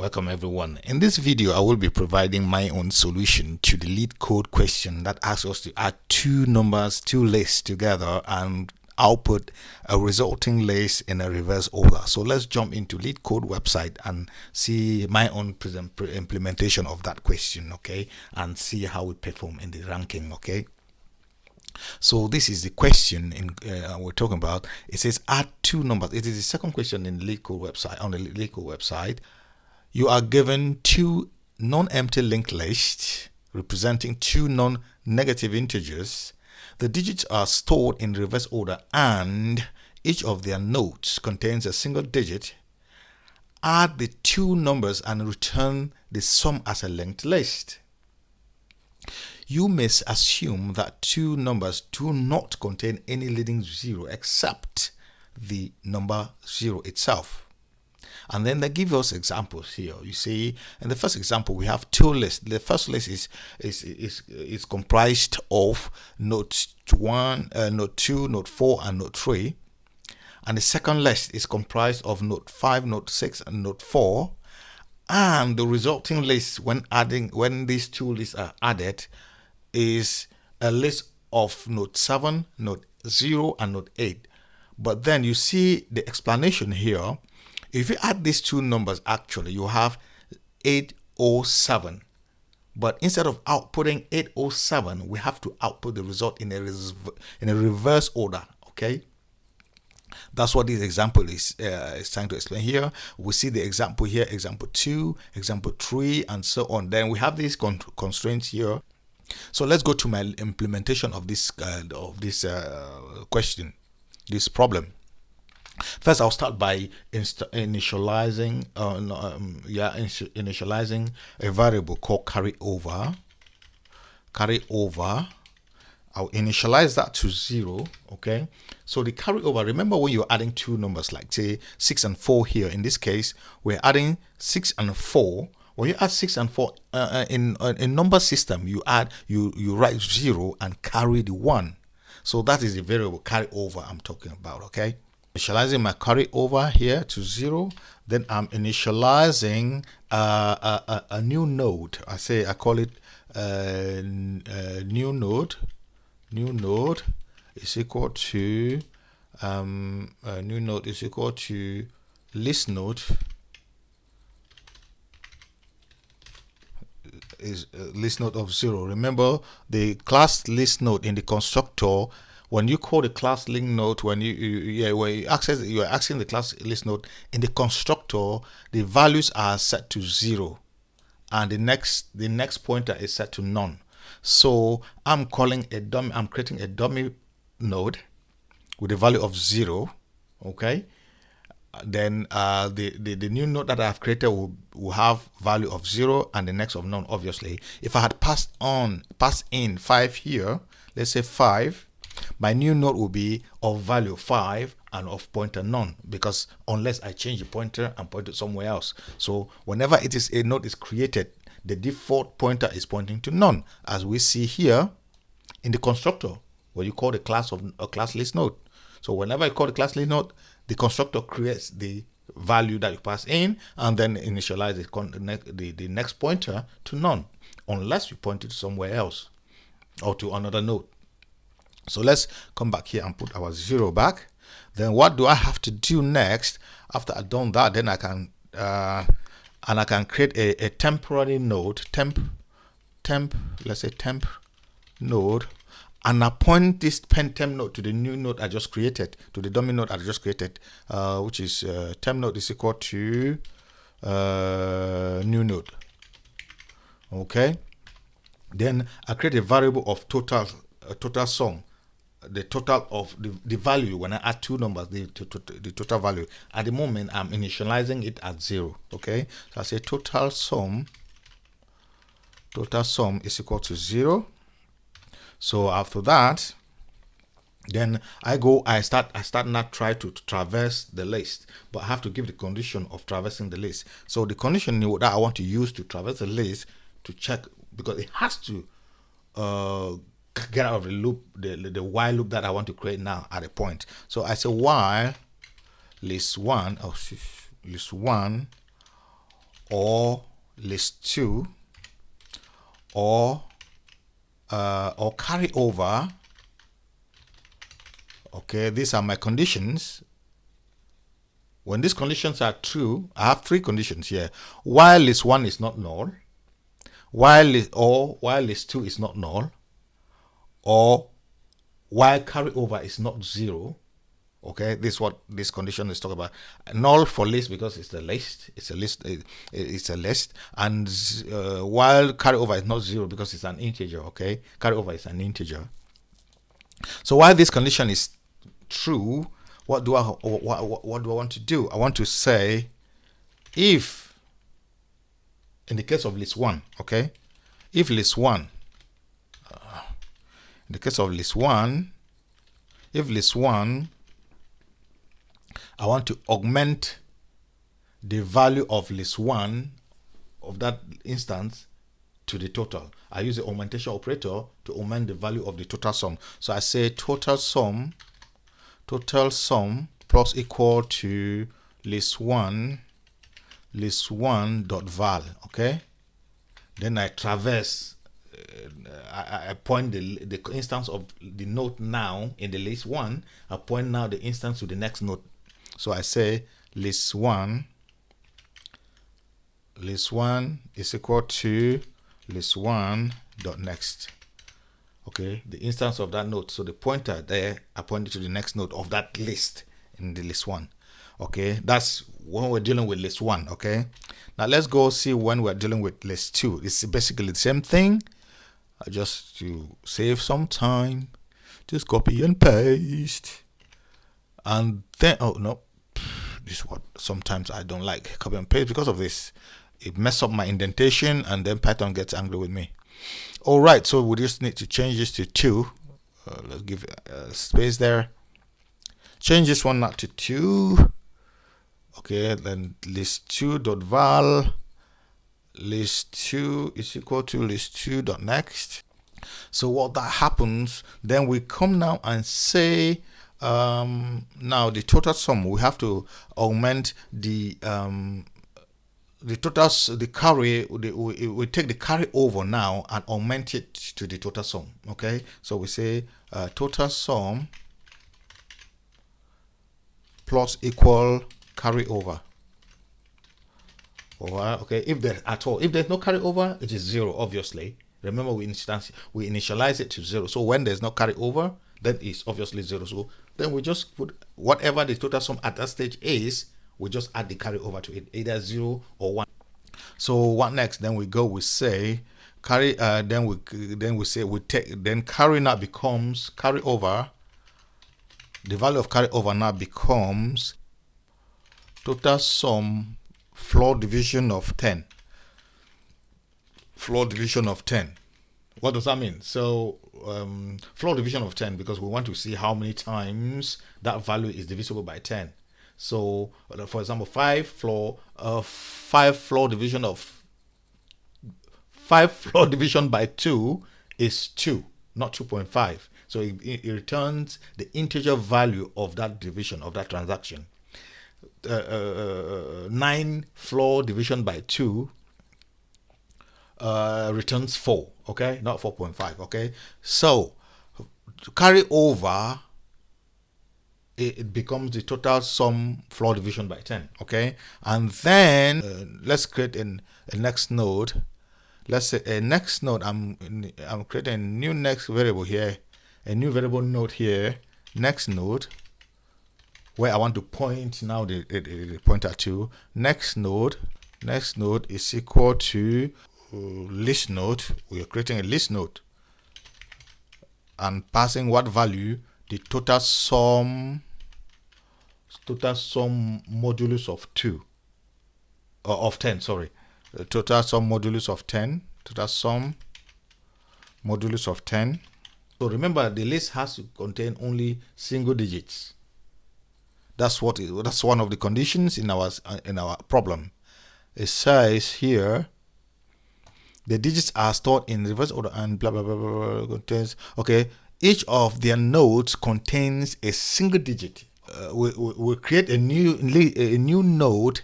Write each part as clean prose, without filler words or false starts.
Welcome everyone. In this video, I will be providing my own solution to the LeetCode question that asks us to add two lists together and output a resulting list in a reverse order. So let's jump into LeetCode website and see my own implementation of that question, okay, and see how we perform in the ranking, okay. So this is the question we're talking about. It says add two numbers. It is the second question in the LeetCode website. On the LeetCode website, you are given two non-empty linked lists representing two non-negative integers. The digits are stored in reverse order and each of their nodes contains a single digit. Add the two numbers and return the sum as a linked list. You must assume that two numbers do not contain any leading zero except the number 0 itself. And then they give us examples here. You see, in the first example, we have two lists. The first list is comprised of node 1, node 2, node 4, and node 3. And the second list is comprised of node 5, node 6, and node 4. And the resulting list, when these two lists are added, is a list of node 7, node 0, and node 8. But then you see the explanation here. If you add these two numbers, actually you have 807. But instead of outputting 807, we have to output the result in a reverse order. Okay, that's what this example is trying to explain here. We see the example here, example 2, example 3, and so on. Then we have these constraints here. So let's go to my implementation of this question, this problem. First, I'll start by initializing a variable called carryover. I'll initialize that to 0. Okay, so the carryover, remember when you're adding two numbers, like say 6 and 4 here. In this case, we're adding 6 and 4. When you add 6 and 4 in number system, you write 0 and carry the 1. So that is the variable carryover I'm talking about. Okay, initializing my carryover here to 0. Then I'm initializing a new node. I call it new node. New node is equal to new node is equal to list node. Is list node of 0. Remember the class list node in the constructor. When you call the class link node, when you access, you are asking the class list node in the constructor, the values are set to 0, and the next pointer is set to none. So I'm creating a dummy node with a value of 0. Okay. Then the new node that I've created will have value of 0 and the next of none. Obviously, if I had passed in 5 here, let's say 5, my new node will be of value 5 and of pointer none, because unless I change the pointer and point it somewhere else. So whenever a node is created, the default pointer is pointing to none, as we see here in the constructor where you call the class of a class list node. So whenever you call the class list node, the constructor creates the value that you pass in and then initialize the next pointer to none, unless you point it somewhere else or to another node. So let's come back here and put our 0 back. Then what do I have to do next? After I've done that, then I can create a temporary node, let's say temp node, and appoint this temp node to the new node I just created, to the dummy node I just created, which is temp node is equal to new node. Okay. Then I create a variable of total sum, the total of the value when I add two numbers, the total value. At the moment, I'm initializing it at 0. Okay, so I say total sum is equal to 0. So after that, then I start not try to traverse the list, but I have to give the condition of traversing the list. So the condition that I want to use to traverse the list to check, because it has to get out of the loop, the while loop that I want to create now at a point. So I say while list1 or list 2 or carry over. Okay, these are my conditions. When these conditions are true, I have three conditions here. While list 1 is not null, while list 2 is not null, or while carry over is not 0. Okay, this is what this condition is talking about. Null for list because it's a list, it's a list, and while carry over is not 0 because it's an integer. Okay, carry over is an integer. So while this condition is true, what do I want to do? I want to say if, in the case of list 1, okay, if list 1, in the case of list 1, if list 1, I want to augment the value of list 1 of that instance to the total. I use the augmentation operator to augment the value of the total sum. So I say total sum plus equal to list 1 dot val. Okay, then I traverse, I point the instance of the node now in the list 1. I point now the instance to the next node. So I say list 1 is equal to list 1 dot next. Okay, the instance of that node. So the pointer there, I pointed to the next node of that list in the list 1. Okay, that's when we're dealing with list 1. Okay, now let's go see when we're dealing with list 2. It's basically the same thing. Just to save some time, just copy and paste, and then this is what sometimes I don't like, copy and paste, because of this. It messes up my indentation and then Python gets angry with me. All right, so we just need to change this to 2. Let's give a space there. Change this one now to 2. Okay, then list 2 dot val list 2 is equal to list 2 dot next. So what that happens, then we come now and say now the total sum, we have to augment the total, the carry, we take the carry over now and augment it to the total sum. Okay, so we say total sum plus equal carry over. Okay, if there's no carry over, it is 0, obviously. Remember, we initialize it to 0. So when there's no carry over, then it's obviously 0. So then we just put whatever the total sum at that stage is, we just add the carry over to it, either 0 or 1. So what next? Then we say carry. Then carry now becomes carry over. The value of carry over now becomes total sum floor division of 10. Floor division of 10. What does that mean? So floor division of 10, because we want to see how many times that value is divisible by 10. So for example, 5 floor division by 2 is 2, not 2.5. So it returns the integer value of that division, of that transaction. 9 floor division by 2 returns 4, okay, not 4.5. Okay, so to carry over, it becomes the total sum floor division by 10. Okay, and then let's create a next node. Let's say a next node. I'm creating a new next variable here, a new variable node here, next node, where I want to point now the pointer to next node. Next node is equal to list node. We are creating a list node and passing what value? The total sum modulus of 2, or of 10, sorry, the total sum modulus of 10, total sum modulus of 10. So remember, the list has to contain only single digits. That's one of the conditions in our problem. It says here the digits are stored in reverse order and blah blah blah blah, contains. Okay, each of their nodes contains a single digit. We create a new node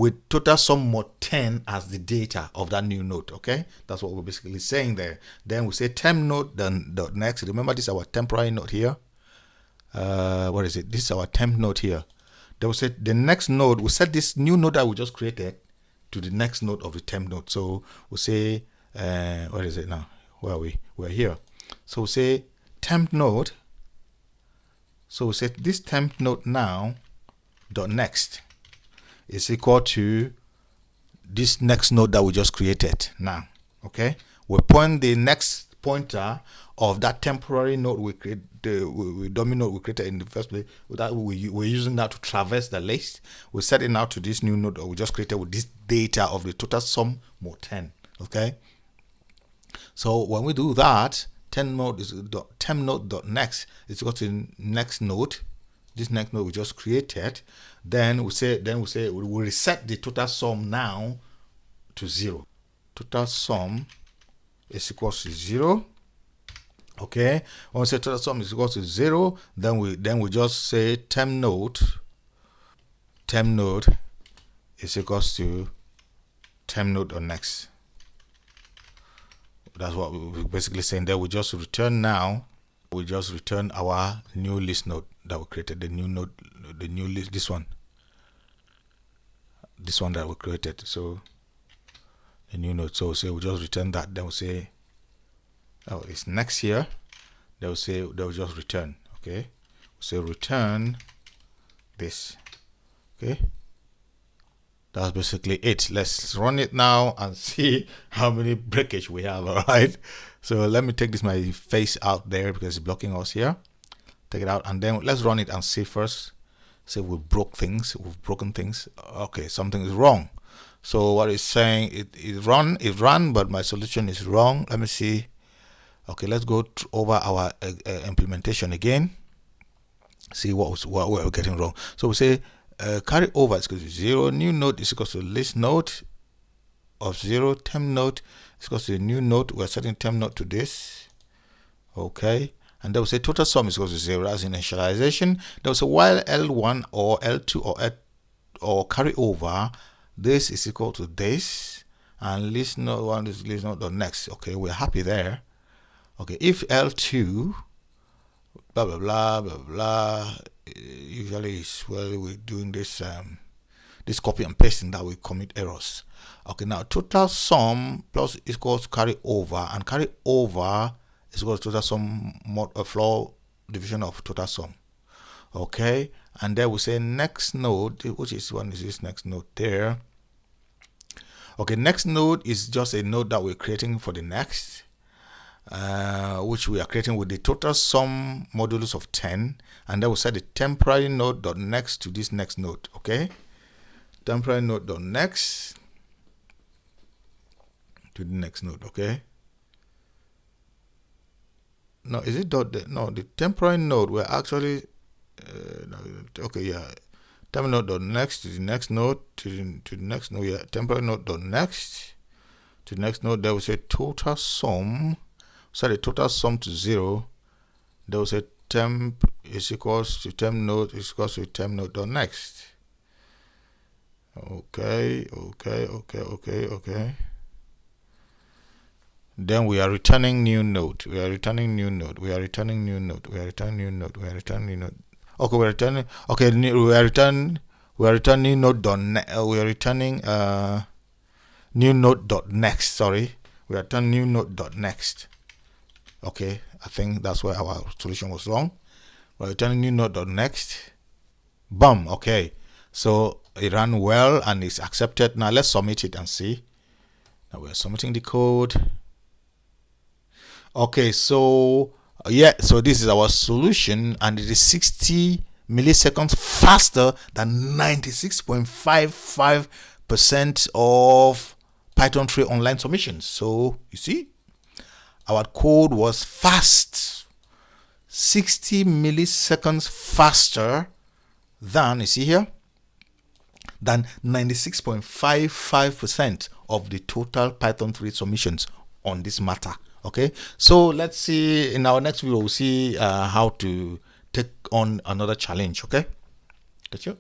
with total sum mod 10 as the data of that new node. Okay, that's what we're basically saying there. Then we say temp node then dot next. Remember, this is our temporary node here. What is it? This is our temp node here. Then we say the next node, we set this new node that we just created to the next node of the temp node. So we'll say what is it now? Where are we? We're here. So we'll say temp node. So we say this temp node now dot next is equal to this next node that we just created now. Okay, we point the next pointer of that temporary node we create, the dummy node we created in the first place. That we're using that to traverse the list. We set it now to this new node that we just created with this data of the total sum mod 10. Okay, so when we do that, temp node dot next is equal to next node, this next node we just created. Then we say we reset the total sum now to 0. Total sum is equal to 0. Okay, when we say total sum is equal to 0, then we just say temp node is equals to temp node or next. That's what we're basically saying there. We just return now. We just return our new list node that we created, the new node, the new list, this one that we created. So the new node. So we just return that. Then we say, oh, it's next here. They'll just return. Okay, say return this. Okay, that's basically it. Let's run it now and see how many breakage we have. All right, so let me take my face out there because it's blocking us here. Take it out and then let's run it and see first. Say we've broken things. Okay, something is wrong. So what it's saying, it ran, but my solution is wrong. Let me see. Okay, let's go over our implementation again. See what we're getting wrong. So we say carry over is equal to 0. New node is equal to list node of 0. Temp node is equal to the new node. We're setting temp node to this. Okay, and then we say total sum is equal to 0 as initialization. Then we say while L1 or L2 or carry over, this is equal to this, and list node 1 is list node the next. Okay, we're happy there. Okay, if L2 blah blah blah blah blah, usually is where we're doing this this copy and pasting that we commit errors. Okay, now total sum plus equals carry over, and carry over is equal to total sum mod floor division of total sum. Okay, and then we say next node, which is one is this next node there. Okay, next node is just a node that we're creating for the next, which we are creating with the total sum modulus of 10, and then we'll set the temporary node dot next to this next node. Okay, temporary node dot next to the next node. Okay, no, is it dot no, the temporary node we're actually okay, yeah, temporary node dot next to the next node to the next node. Yeah, temporary node dot next to the next node. There we say total sum. Set the total sum to 0. There will say temp is equals to temp node is equals to temp node dot next. Okay. Then we are returning new node. We are returning new node. Okay, we're returning. Okay, we are returning node dot we are returning new node dot next. Sorry, we are returning new node dot next. Okay, I think that's where our solution was wrong. We're returning new node dot next. Boom. Okay, so it ran well and it's accepted. Now let's submit it and see. Now we're submitting the code. Okay, so yeah, so this is our solution, and it is 60 milliseconds faster than 96.55% of Python 3 online submissions. So you see, our code was fast, 60 milliseconds faster than, you see here, than 96.55% of the total Python 3 submissions on this matter. Okay, so let's see in our next video, we'll see how to take on another challenge. Okay, got you.